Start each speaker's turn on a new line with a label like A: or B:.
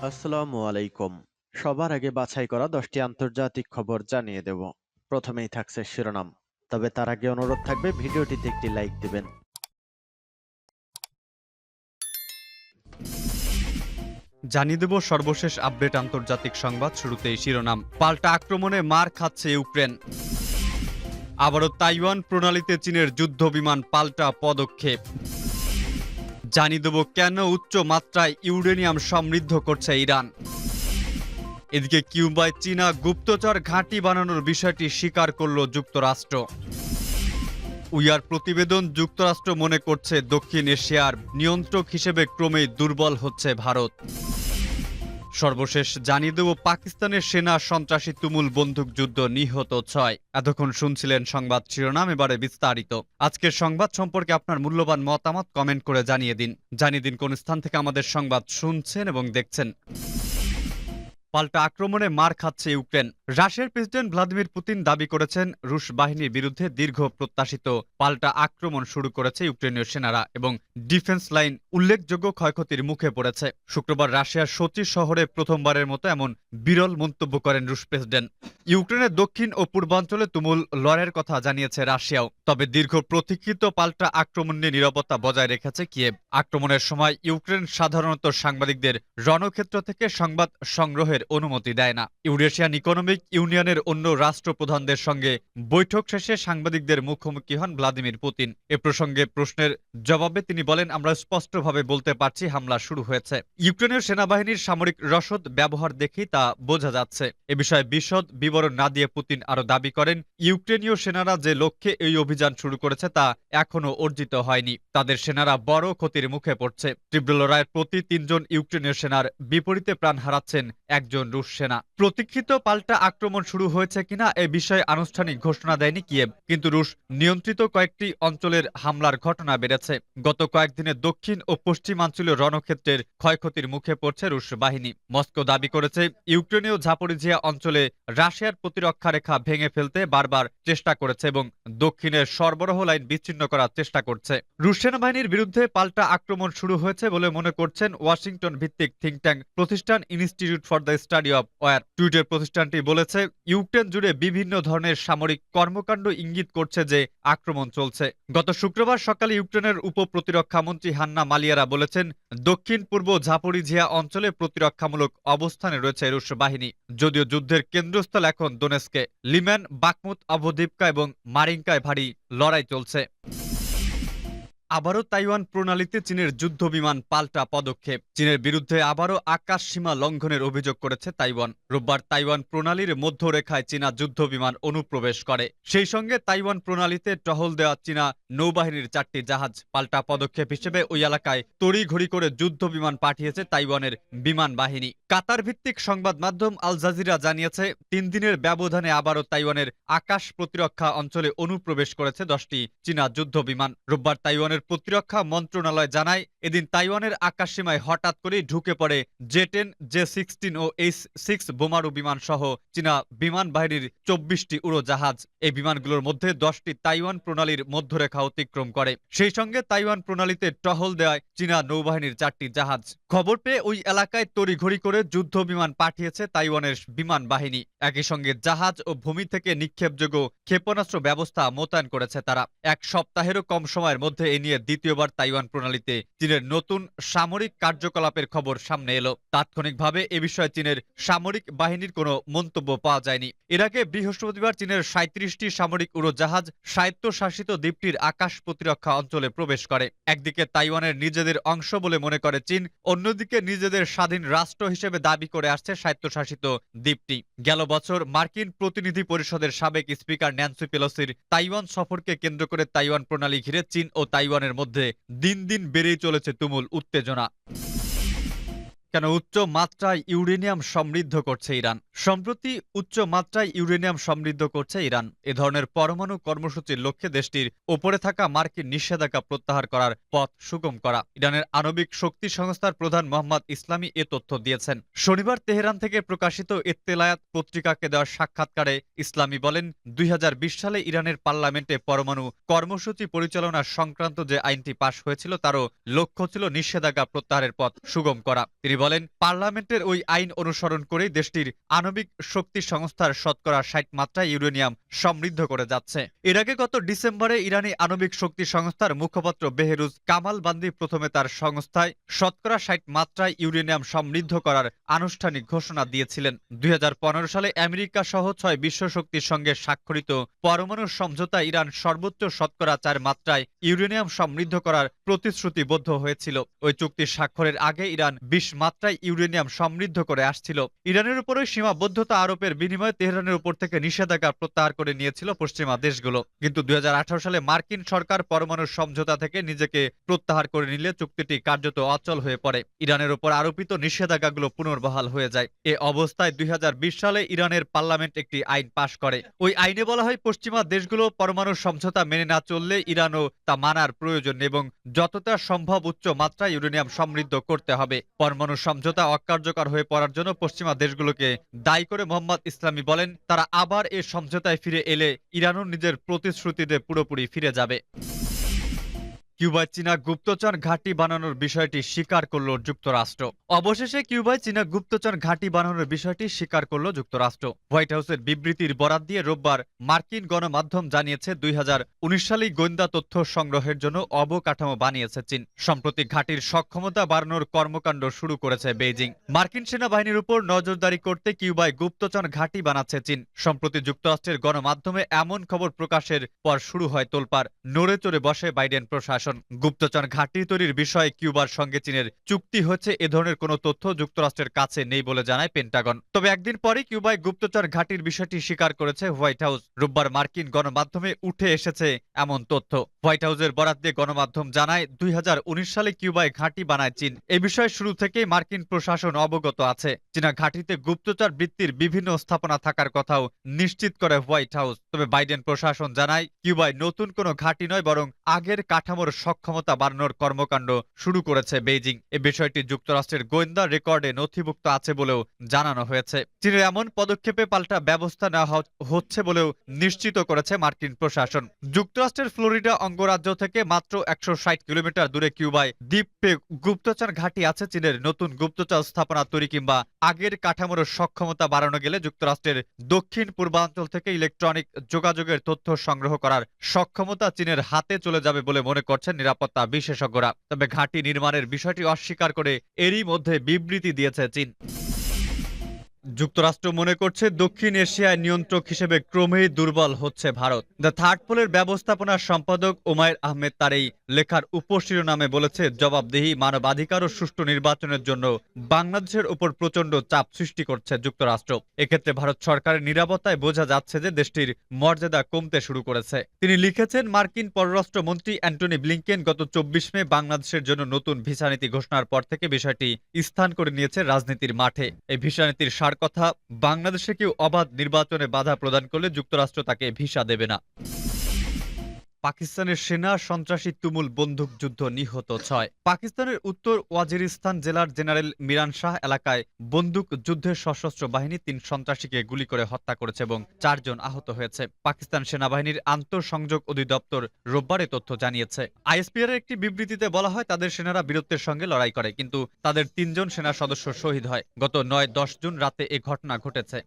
A: আসসালামু আলাইকুম। সবার আগে বাছাই করা ১০টি আন্তর্জাতিক খবর জানিয়ে দেব। প্রথমেই থাকছে শিরোনাম। তবে তার আগে অনুরোধ থাকবে ভিডিওটিতে একটি লাইক দিবেন।
B: জানিয়ে দেব সর্বশেষ আপডেট আন্তর্জাতিক সংবাদ। শুরুতেই শিরোনাম। পাল্টা আক্রমণে মার খাচ্ছে ইউক্রেন। আবারও তাইওয়ান প্রণালীতে চীনের যুদ্ধ বিমান পাল্টা পদক্ষেপ। জানিয়ে দেব কেন উচ্চ মাত্রায় ইউরেনিয়াম সমৃদ্ধ করছে ইরান। এদিকে কিউবায় চীনা গুপ্তচর ঘাঁটি বানানোর বিষয়টি স্বীকার করল যুক্তরাষ্ট্র। উইয়ার প্রতিবেদন। যুক্তরাষ্ট্র মনে করছে দক্ষিণ এশিয়ার নিয়ন্ত্রক হিসেবে ক্রমেই দুর্বল হচ্ছে ভারত। সর্বশেষ জানিয়ে দেব পাকিস্তানের সেনা সন্ত্রাসী তুমুল বন্দুকযুদ্ধ, নিহত ৬। এতক্ষণ শুনছিলেন সংবাদ শিরোনাম, এবারে বিস্তারিত। আজকের সংবাদ সম্পর্কে আপনার মূল্যবান মতামত কমেন্ট করে জানিয়ে দিন কোন স্থান থেকে আমাদের সংবাদ শুনছেন এবং দেখছেন। পাল্টা আক্রমণে মার খাচ্ছে ইউক্রেন। রাশিয়ার প্রেসিডেন্ট ভ্লাদিমির পুতিন দাবি করেছেন রুশ বাহিনীর বিরুদ্ধে দীর্ঘ প্রত্যাশিত পাল্টা আক্রমণ শুরু করেছে ইউক্রেনীয় সেনারা এবং ডিফেন্স লাইন উল্লেখযোগ্য ক্ষয়ক্ষতির মুখে পড়েছে। শুক্রবার রাশিয়ার সোচি শহরে প্রথমবারের মতো এমন বিরল মন্তব্য করেন রুশ প্রেসিডেন্ট। ইউক্রেনের দক্ষিণ ও পূর্বাঞ্চলে তুমুল লড়াইয়ের কথা জানিয়েছে রাশিয়াও। তবে দীর্ঘ প্রতীক্ষিত পাল্টা আক্রমণ নিয়ে নিরাপত্তা বজায় রেখেছে কিয়েভ। আক্রমণের সময় ইউক্রেন সাধারণত সাংবাদিকদের রণক্ষেত্র থেকে সংবাদ সংগ্রহের অনুমতি দেয় না। ইউরেশিয়ান ইকোনমিক ইউনিয়নের অন্য রাষ্ট্রপ্রধানদের সঙ্গে বৈঠক শেষে সাংবাদিকদের মুখোমুখি হন ভ্লাদিমির পুতিন। এ প্রসঙ্গে প্রশ্নের জবাবে তিনি বলেন, আমরা স্পষ্টভাবে বলতে পারছি হামলা শুরু হয়েছে। ইউক্রেনের সেনাবাহিনীর সামরিক রসদ ব্যবহার দেখেই তা বোঝা যাচ্ছে। এ বিষয়ে বিশদ বিবরণ না দিয়ে পুতিন আরো দাবি করেন, ইউক্রেনীয় সেনারা যে লক্ষ্যে এই অভিযান শুরু করেছে তা এখনো অর্জিত হয়নি। তাদের সেনারা বড় ক্ষতির মুখে পড়ছে। তীব্র লড়াইয়ের প্রতি ৩ জন ইউক্রেনীয় সেনার বিপরীতে প্রাণ হারাচ্ছেন একজন রুশ সেনা। প্রতীক্ষিত পাল্টা আক্রমণ শুরু হয়েছে কিনা এ বিষয়ে আনুষ্ঠানিক ঘোষণা দেয়নি কিয়েভ, কিন্তু রুশ নিয়ন্ত্রিত কয়েকটি অঞ্চলের হামলার ঘটনা বেড়েছে। গত কয়েকদিনে দক্ষিণ ও পশ্চিমাঞ্চলীয় রণক্ষেত্রের ক্ষয়ক্ষতির মুখে পড়ছে রুশ বাহিনী। মস্কো দাবি করেছে ইউক্রেনীয় জাপোরিজিয়া অঞ্চলে রাশিয়ার প্রতিরক্ষা রেখা ভেঙে ফেলতে বারবার চেষ্টা করেছে এবং দক্ষিণের সরবরাহ লাইন বিচ্ছিন্ন করার চেষ্টা করছে। রুশ সেনাবাহিনীর বিরুদ্ধে পাল্টা আক্রমণ শুরু হয়েছে বলে মনে করছেন ওয়াশিংটন ভিত্তিক থিঙ্ক ট্যাঙ্ক প্রতিষ্ঠান institute for the study of war. টুইটের প্রতিষ্ঠানটি বলেছে, ইউক্রেন জুড়ে বিভিন্ন ধরনের সামরিক কর্মকাণ্ড ইঙ্গিত করছে যে আক্রমণ চলছে। গত শুক্রবার সকালে ইউক্রেনের উপ প্রতিরক্ষা মন্ত্রী হান্না মালিয়ারা বলেছেন, দক্ষিণ পূর্ব ঝাপোরিঝিয়া অঞ্চলে প্রতিরক্ষামূলক অবস্থানে রয়েছে রুশ বাহিনী। যদিও যুদ্ধের কেন্দ্রস্থল এখন দোনেস্কে, লিম্যান, বাকমুত, অবদিপকা এবং মারিঙ্কায় ভারী লড়াই চলছে। আবারও তাইওয়ান প্রণালীতে চীনের যুদ্ধ বিমান পাল্টা পদক্ষেপ। চীনের বিরুদ্ধে আবারও আকাশ সীমা লঙ্ঘনের অভিযোগ করেছে তাইওয়ান। রোববার তাইওয়ান প্রণালীর মধ্যরেখায় চীনা যুদ্ধ বিমান অনুপ্রবেশ করে। সেই সঙ্গে তাইওয়ান প্রণালীতে টহল দেওয়া চীনা নৌবাহিনীর 4টি জাহাজ। পাল্টা পদক্ষেপ হিসেবে ওই এলাকায় তড়িঘড়ি করে যুদ্ধ বিমান পাঠিয়েছে তাইওয়ানের বিমান বাহিনী। কাতার ভিত্তিক সংবাদ মাধ্যম আল জাজিরা জানিয়েছে, 3 দিনের ব্যবধানে আবারও তাইওয়ানের আকাশ প্রতিরক্ষা অঞ্চলে অনুপ্রবেশ করেছে 10টি চীনা যুদ্ধ বিমান। রোববার তাইওয়ানের প্রতিরক্ষা মন্ত্রণালয় জানায়, এদিন তাইওয়ানের আকাশসীমায় হঠাৎ করেই ঢুকে পড়ে জে-10, জে-16 ও এইচ-6 বোমারু বিমান সহ চীনা বিমান বাহিনীর 24টি উড়োজাহাজ। এই বিমানগুলোর মধ্যে 10টি তাইওয়ান প্রণালীর মধ্যরেখা অতিক্রম করে। সেই সঙ্গে তাইওয়ান প্রণালীতে টহল দেওয়ায় চীনা নৌবাহিনীর 4টি জাহাজ। খবর পেয়ে ওই এলাকায় তড়িঘড়ি করে যুদ্ধ বিমান পাঠিয়েছে তাইওয়ানের বিমান বাহিনী। একই সঙ্গে জাহাজ ও ভূমি থেকে নিক্ষেপযোগ্য ক্ষেপণাস্ত্র ব্যবস্থা মোতায়েন করেছে তারা। এক সপ্তাহেরও কম সময়ের মধ্যে এ নিয়ে দ্বিতীয়বার তাইওয়ান প্রণালীতে চীনের নতুন সামরিক কার্যকলাপের খবর সামনে এলো। তাৎক্ষণিকভাবে এ বিষয়ে চীনের সামরিক বাহিনীর কোনো মন্তব্য পাওয়া যায়নি। এর আগে বৃহস্পতিবার চীনের 37টি সামরিক উড়োজাহাজ স্বায়ত্তশাসিত দ্বীপটির আকাশ প্রতিরক্ষা অঞ্চলে প্রবেশ করে। একদিকে তাইওয়ানের নিজেদের অংশ বলে মনে করে চীন, অন্যদিকে নিজেদের স্বাধীন রাষ্ট্র হিসেবে দাবি করে আসছে স্বায়ত্তশাসিত দ্বীপটি। গেল বছর মার্কিন প্রতিনিধি পরিষদের সাবেক স্পিকার ন্যান্সি পেলোসির তাইওয়ান সফরকে কেন্দ্র করে তাইওয়ান প্রণালী ঘিরে চীন ও তাইওয়ানের মধ্যে দিন দিন বেড়েই চলেছে তুমুল উত্তেজনা। কেন উচ্চ মাত্রায় ইউরেনিয়াম সমৃদ্ধ করছে ইরান। সম্প্রতি উচ্চ মাত্রায় ইউরেনিয়াম সমৃদ্ধ করছে ইরান। এ ধরনের পরমাণু কর্মসূচির লক্ষ্যে দেশটির ওপরে থাকা মার্কিন নিষেধাজ্ঞা প্রত্যাহার করার পথ সুগম করা। ইরানের আণবিক শক্তি সংস্থার প্রধান মোহাম্মদ ইসলামী এ তথ্য দিয়েছেন। শনিবার তেহরান থেকে প্রকাশিত ইত্তেলায়াত পত্রিকাকে দেওয়া সাক্ষাৎকারে ইসলামী বলেন, ২০২০ সালে ইরানের পার্লামেন্টে পরমাণু কর্মসূচি পরিচালনা সংক্রান্ত যে আইনটি পাশ হয়েছিল তারও লক্ষ্য ছিল নিষেধাজ্ঞা প্রত্যাহারের পথ সুগম করা। তিনি বলেন, পার্লামেন্টের ওই আইন অনুসরণ করেই দেশটির আণবিক শক্তি সংস্থার শতকরা ৬০ মাত্রায় ইউরেনিয়াম সমৃদ্ধ করে যাচ্ছে। এর আগে গত ডিসেম্বরে ইরানি আণবিক শক্তি সংস্থার মুখপাত্র বেহরুজ কামালবান্দি প্রথমে তার সংস্থায় শতকরা ৬০ মাত্রায় ইউরেনিয়াম সমৃদ্ধ করার আনুষ্ঠানিক ঘোষণা দিয়েছিলেন। ২০১৫ সালে আমেরিকা সহ ৬ বিশ্ব শক্তির সঙ্গে স্বাক্ষরিত পরমাণু সমঝোতায় ইরান সর্বোচ্চ শতকরা ৪ মাত্রায় ইউরেনিয়াম সমৃদ্ধ করার প্রতিশ্রুতিবদ্ধ হয়েছিল। ওই চুক্তি স্বাক্ষরের আগে ইরান ২০ মাত্রায় ইউরেনিয়াম সমৃদ্ধ করে আসছিল। ইরানের উপরে সীমাবদ্ধতা আরোপের বিনিময়ে তেহরানের উপর থেকে নিষেধাজ্ঞা প্রত্যাহার করে নিয়েছিল পশ্চিমা দেশগুলো। কিন্তু ২০১৮ সালে মার্কিন সরকার পরমাণু সমঝোতা থেকে নিজেকে প্রত্যাহার করে নিলে চুক্তিটি কার্যত অচল হয়ে পড়ে। ইরানের উপর আরোপিত নিষেধাজ্ঞাগুলো পুনর্বহাল হয়ে যায়। এ অবস্থায় ২০২০ সালে ইরানের পার্লামেন্ট একটি আইন পাশ করে। ওই আইনে বলা হয়, পশ্চিমা দেশগুলো পরমাণু সমঝোতা মেনে না চললে ইরানও তা মানার প্রয়োজন এবং যতটা সম্ভব উচ্চ মাত্রায় ইউরেনিয়াম সমৃদ্ধ করতে হবে। পরমাণু সমঝোতা অকার্যকর হয়ে পড়ার জন্য পশ্চিমা দেশগুলোকে দায়ী করে মোহাম্মদ ইসলামী বলেন, তারা আবার এ সমঝোতায় ফিরে এলে ইরানও নিজের প্রতিশ্রুতিতে পুরোপুরি ফিরে যাবে। কিউবায় চীনা গুপ্তচর ঘাঁটি বানানোর বিষয়টি স্বীকার করল যুক্তরাষ্ট্র। অবশেষে কিউবায় চীনা গুপ্তচর ঘাঁটি বানানোর বিষয়টি স্বীকার করল যুক্তরাষ্ট্র। হোয়াইট হাউসের বিবৃতির বরাত দিয়ে রোববার মার্কিন গণমাধ্যম জানিয়েছে, ২০১৯ সালেই গোয়েন্দা তথ্য সংগ্রহের জন্য অবকাঠামো বানিয়েছে চীন। সম্প্রতি ঘাঁটির সক্ষমতা বাড়ানোর কর্মকাণ্ড শুরু করেছে বেইজিং। মার্কিন সেনাবাহিনীর উপর নজরদারি করতে কিউবায় গুপ্তচর ঘাঁটি বানাচ্ছে চীন। সম্প্রতি যুক্তরাষ্ট্রের গণমাধ্যমে এমন খবর প্রকাশের পর শুরু হয় তোলপাড়। নড়ে চড়ে বসে বাইডেন প্রশাসন। গুপ্তচর ঘাঁটি তৈরির বিষয়ে কিউবার সঙ্গে চীনের চুক্তি হচ্ছে, এ ধরনের কোনো তথ্য যুক্তরাষ্ট্রের কাছে নেই বলে জানায় পেন্টাগন। তবে একদিন পরে কিউবায় গুপ্তচর ঘাঁটির বিষয়টি স্বীকার করেছে হোয়াইট হাউস। রোববার মার্কিন গণমাধ্যমে উঠে এসেছে এমন তথ্য। হোয়াইট হাউসের বরাত দিয়ে গণমাধ্যম জানায়, ২০১৯ সালে কিউবায় ঘাঁটি বানায় চীন। এ বিষয়ে শুরু থেকেই মার্কিন প্রশাসন অবগত আছে। চীনা ঘাঁটিতে গুপ্তচর বৃত্তির বিভিন্ন স্থাপনা থাকার কথাও নিশ্চিত করে হোয়াইট হাউস। তবে বাইডেন প্রশাসন জানায়, কিউবায় নতুন কোনো ঘাঁটি নয়, বরং আগের কাঠামোর সক্ষমতা বাড়ানোর কর্মকাণ্ড শুরু করেছে বেইজিং। এ বিষয়টি যুক্তরাষ্ট্রের গোয়েন্দা রেকর্ডে নথিভুক্ত আছে বলেও জানানো হয়েছে। চীনের এমন পদক্ষেপে পাল্টা ব্যবস্থা নেওয়া হচ্ছে বলেও নিশ্চিত করেছে মার্কিন প্রশাসন। যুক্তরাষ্ট্রের ফ্লোরিডা অঙ্গরাজ্য থেকে মাত্র ১৬০ কিলোমিটার দূরে কিউবায় দ্বীপে গুপ্তচর ঘাঁটি আছে চীনের। নতুন গুপ্তচর স্থাপনা তৈরি কিংবা আগের কাঠামোর সক্ষমতা বাড়ানো গেলে যুক্তরাষ্ট্রের দক্ষিণ পূর্বাঞ্চল থেকে ইলেকট্রনিক যোগাযোগের তথ্য সংগ্রহ করার সক্ষমতা চীনের হাতে চলে যাবে বলে মনে করছেন নিরাপত্তা বিশেষজ্ঞরা। তবে ঘাঁটি নির্মাণের বিষয়টি অস্বীকার করে এরই মধ্যে বিবৃতি দিয়েছে চীন। যুক্তরাষ্ট্র মনে করছে, দক্ষিণ এশিয়ায় নিয়ন্ত্রক হিসেবে ক্রমেই দুর্বল হচ্ছে ভারত। দ্য থার্ড পোলের ব্যবস্থাপনা সম্পাদক ওমায়ের আহমেদ তার এই লেখার উপশিরোনামে বলেছে, জবাবদিহি, মানবাধিকার ও সুষ্ঠু নির্বাচনের জন্য বাংলাদেশের উপর প্রচণ্ড চাপ সৃষ্টি করছে যুক্তরাষ্ট্র। এক্ষেত্রে ভারত সরকারের নিরাপত্তায় বোঝা যাচ্ছে যে দেশটির মর্যাদা কমতে শুরু করেছে। তিনি লিখেছেন, মার্কিন পররাষ্ট্রমন্ত্রী অ্যান্টনি ব্লিংকেন গত ২৪ মে বাংলাদেশের জন্য নতুন ভিসা নীতি ঘোষণার পর থেকে বিষয়টি স্থান করে নিয়েছে রাজনীতির মাঠে। এই ভিসা নীতির কথা, বাংলাদেশে কেউ অবাধ নির্বাচনে বাধা প্রদান করলে যুক্তরাষ্ট্র তাকে ভিসা দেবে না। পাকিস্তানের সেনা সন্ত্রাসী তুমুল বন্দুকযুদ্ধ, নিহত ৬। পাকিস্তানের উত্তর ওয়াজিরিস্তান জেলার জেনারেল মিরান শাহ এলাকায় বন্দুক যুদ্ধের সশস্ত্র বাহিনী ৩ সন্ত্রাসীকে গুলি করে হত্যা করেছে এবং ৪ জন আহত হয়েছে। পাকিস্তান সেনাবাহিনীর আন্তঃসংযোগ অধিদপ্তর রোববার এ তথ্য জানিয়েছে। আইএসপিআর এর একটি বিবৃতিতে বলা হয়, তাদের সেনারা বীরত্বের সঙ্গে লড়াই করে, কিন্তু তাদের ৩ জন সেনা সদস্য শহীদ হয়। গত ৯-১০ জুন রাতে এ ঘটনা ঘটেছে।